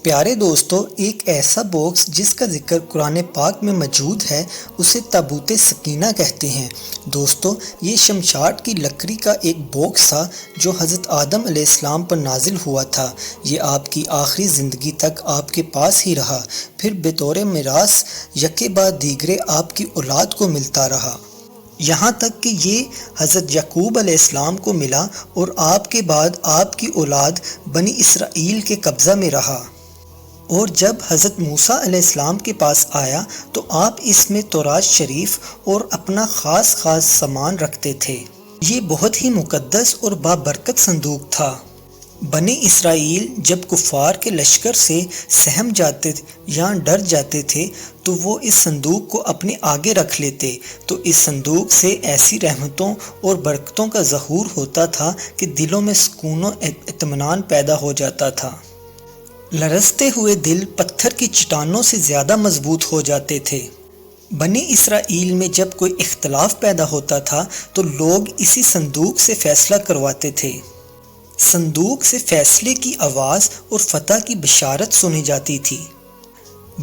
پیارے دوستو، ایک ایسا باکس جس کا ذکر قرآن پاک میں موجود ہے اسے تابوت سکینہ کہتے ہیں۔ دوستو، یہ شمشاد کی لکڑی کا ایک باکس تھا جو حضرت آدم علیہ السلام پر نازل ہوا تھا۔ یہ آپ کی آخری زندگی تک آپ کے پاس ہی رہا، پھر بطور میراث یکے بعد دیگرے آپ کی اولاد کو ملتا رہا، یہاں تک کہ یہ حضرت یعقوب علیہ السلام کو ملا اور آپ کے بعد آپ کی اولاد بنی اسرائیل کے قبضہ میں رہا۔ اور جب حضرت موسیٰ علیہ السلام کے پاس آیا تو آپ اس میں تورات شریف اور اپنا خاص سامان رکھتے تھے۔ یہ بہت ہی مقدس اور بابرکت صندوق تھا۔ بنی اسرائیل جب کفار کے لشکر سے سہم جاتے یا ڈر جاتے تھے تو وہ اس صندوق کو اپنے آگے رکھ لیتے، تو اس صندوق سے ایسی رحمتوں اور برکتوں کا ظہور ہوتا تھا کہ دلوں میں سکون و اطمینان پیدا ہو جاتا تھا۔ لرزتے ہوئے دل پتھر کی چٹانوں سے زیادہ مضبوط ہو جاتے تھے۔ بنی اسرائیل میں جب کوئی اختلاف پیدا ہوتا تھا تو لوگ اسی صندوق سے فیصلہ کرواتے تھے۔ صندوق سے فیصلے کی آواز اور فتح کی بشارت سنی جاتی تھی۔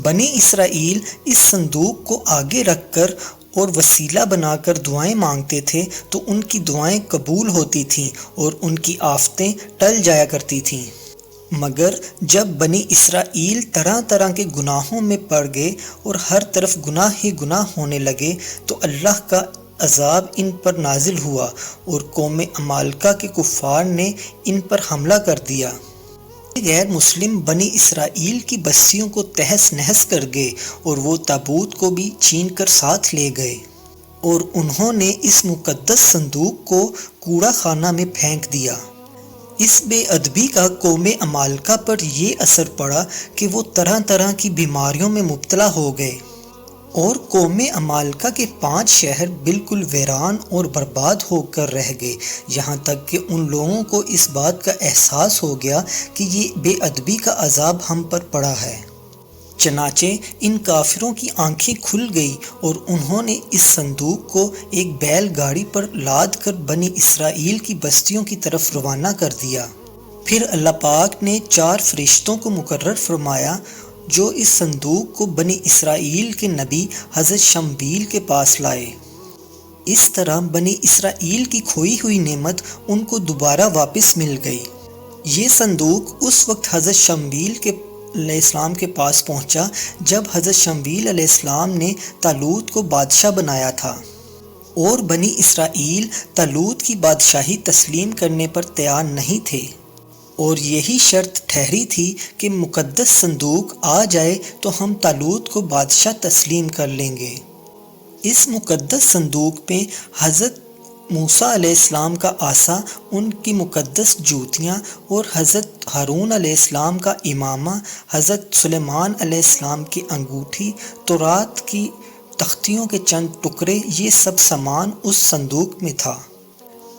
بنی اسرائیل اس صندوق کو آگے رکھ کر اور وسیلہ بنا کر دعائیں مانگتے تھے تو ان کی دعائیں قبول ہوتی تھیں اور ان کی آفتیں ٹل جایا کرتی تھیں۔ مگر جب بنی اسرائیل طرح طرح کے گناہوں میں پڑ گئے اور ہر طرف گناہ ہی گناہ ہونے لگے تو اللہ کا عذاب ان پر نازل ہوا اور قوم عمالقہ کے کفار نے ان پر حملہ کر دیا۔ غیر مسلم بنی اسرائیل کی بستیوں کو تہس نہس کر گئے اور وہ تابوت کو بھی چھین کر ساتھ لے گئے، اور انہوں نے اس مقدس صندوق کو کوڑا خانہ میں پھینک دیا۔ اس بے ادبی کا قوم عمالقہ پر یہ اثر پڑا کہ وہ طرح طرح کی بیماریوں میں مبتلا ہو گئے، اور قوم عمالقہ کے 5 شہر بالکل ویران اور برباد ہو کر رہ گئے، یہاں تک کہ ان لوگوں کو اس بات کا احساس ہو گیا کہ یہ بے ادبی کا عذاب ہم پر پڑا ہے۔ چنانچہ ان کافروں کی آنکھیں کھل گئی اور انہوں نے اس صندوق کو ایک بیل گاڑی پر لاد کر بنی اسرائیل کی بستیوں کی طرف روانہ کر دیا۔ پھر اللہ پاک نے 4 فرشتوں کو مقرر فرمایا جو اس صندوق کو بنی اسرائیل کے نبی حضرت شمویل کے پاس لائے۔ اس طرح بنی اسرائیل کی کھوئی ہوئی نعمت ان کو دوبارہ واپس مل گئی۔ یہ صندوق اس وقت حضرت شمویل علیہ السلام کے پاس پہنچا جب حضرت شمویل علیہ السلام نے طالوت کو بادشاہ بنایا تھا، اور بنی اسرائیل طالوت کی بادشاہی تسلیم کرنے پر تیار نہیں تھے، اور یہی شرط ٹھہری تھی کہ مقدس صندوق آ جائے تو ہم طالوت کو بادشاہ تسلیم کر لیں گے۔ اس مقدس صندوق میں حضرت موسیٰ علیہ السلام کا عصا، ان کی مقدس جوتیاں اور حضرت ہارون علیہ السلام کا امامہ، حضرت سلیمان علیہ السلام کی انگوٹھی، تورات کی تختیوں کے چند ٹکڑے، یہ سب سامان اس صندوق میں تھا۔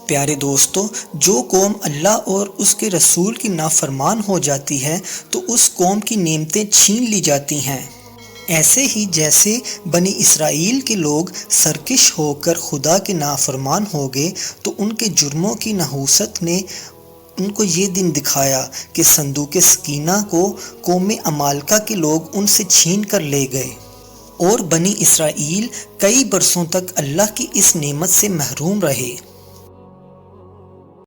پیارے دوستو، جو قوم اللہ اور اس کے رسول کی نافرمان ہو جاتی ہے تو اس قوم کی نعمتیں چھین لی جاتی ہیں۔ ایسے ہی جیسے بنی اسرائیل کے لوگ سرکش ہو کر خدا کے نافرمان ہو گئے تو ان کے جرموں کی نحوست نے ان کو یہ دن دکھایا کہ صندوق سکینہ کو قوم عمالقہ کے لوگ ان سے چھین کر لے گئے، اور بنی اسرائیل کئی برسوں تک اللہ کی اس نعمت سے محروم رہے۔